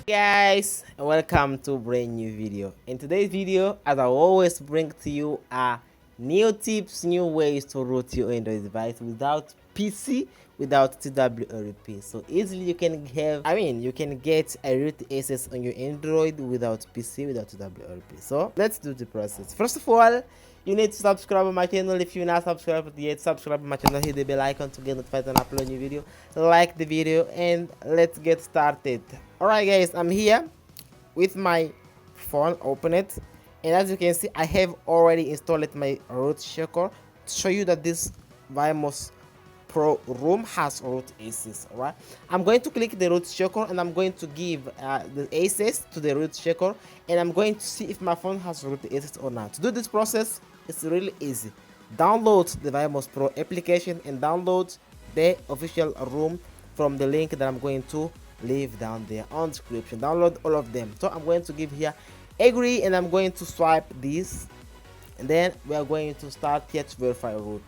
Guys, welcome to a brand new video. In today's video, as I always bring to you, are new tips, new ways to root your Android device without PC, without TWRP. So easily you can you can get a root access on your Android without PC, without TWRP. So let's do the process. First of all, you need to subscribe to my channel. If you're not subscribed yet, subscribe to my channel, hit the bell icon to get notified when I upload a new video. Like the video and let's get started. Alright guys, I'm here with my phone, open it, and as you can see I have already installed my root checker to show you that this Vmos Pro room has root access. Alright, I'm going to click the root checker and I'm going to give the access to the root checker, and I'm going to see if my phone has root access or not. To do this process, it's really easy. Download the Vmos Pro application and download the official room from the link that I'm going to leave down there on description. Download all of them. So I'm going to give here agree and I'm going to swipe this, and then we are going to start here to verify root.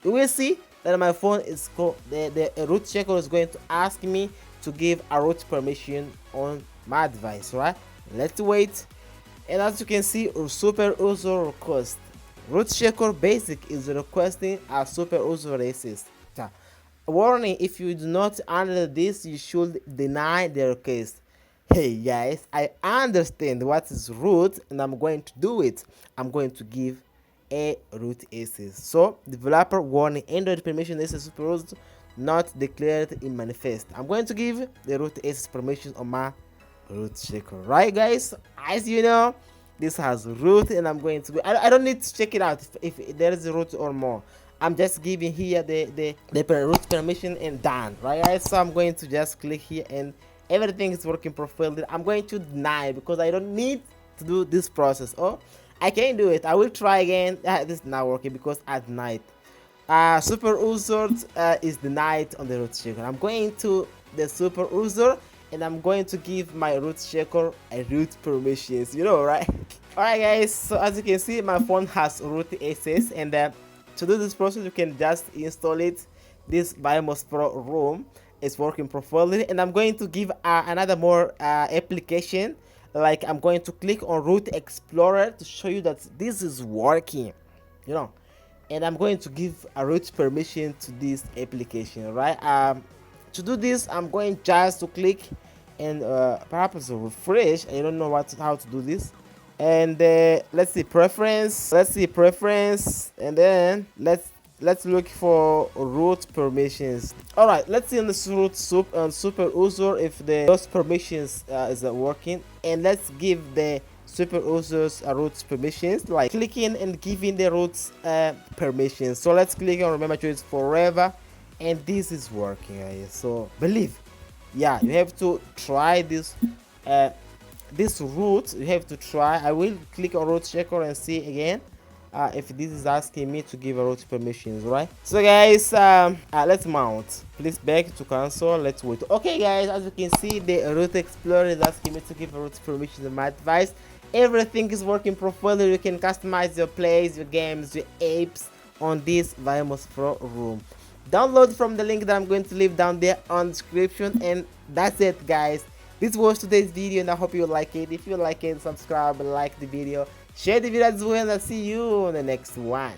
You will see that my phone is the root checker is going to ask me to give a root permission on my device. Right, let's wait. And as you can see, super user request, root checker basic is requesting a super user access. Warning, if you do not handle this, you should deny the request. Hey guys, I understand what is root and I'm going to do it. I'm going to give a root access. So developer warning, Android permission access super root not declared in manifest. I'm going to give the root access permission on my root checker. Right guys, as you know, this has root and I'm going to I don't need to check it out if there is a root or more. I'm just giving here the root permission and done. Right guys, so I'm going to just click here and everything is working properly. I'm going to deny because I don't need to do this process. Oh, I can do it. I will try again. This is not working because I denied. Super user is denied on the root checker. I'm going to the super user and I'm going to give my root checker a root permissions, you know, right? Alright guys, so as you can see, my phone has root access, and to do this process you can just install it. This Vmos Pro room is working properly, and I'm going to give another more application. Like I'm going to click on root explorer to show you that this is working, you know, and I'm going to give a root permission to this application. Right, to do this I'm going just to click and perhaps refresh. I don't know how to do this, and let's see preference, and then let's look for root permissions. All right, let's see on this root super user if those permissions is working, and let's give the super users root permissions, like clicking and giving the root permissions. So let's click on remember to use forever, and this is working guys. So believe, yeah, you have to try this this root, you have to try. I will click on root checker and see again if this is asking me to give a root permissions. Right, so guys, let's mount. Please back to console. Let's wait. Okay guys, as you can see, the root explorer is asking me to give a root permission to my device. Everything is working properly. You can customize your plays, your games, your apps on this Vmos Pro room. Download from the link that I'm going to leave down there on the description, and that's it guys. This was today's video and I hope you like it. If you like it, subscribe and like the video, share the video as well, and I'll see you on the next one.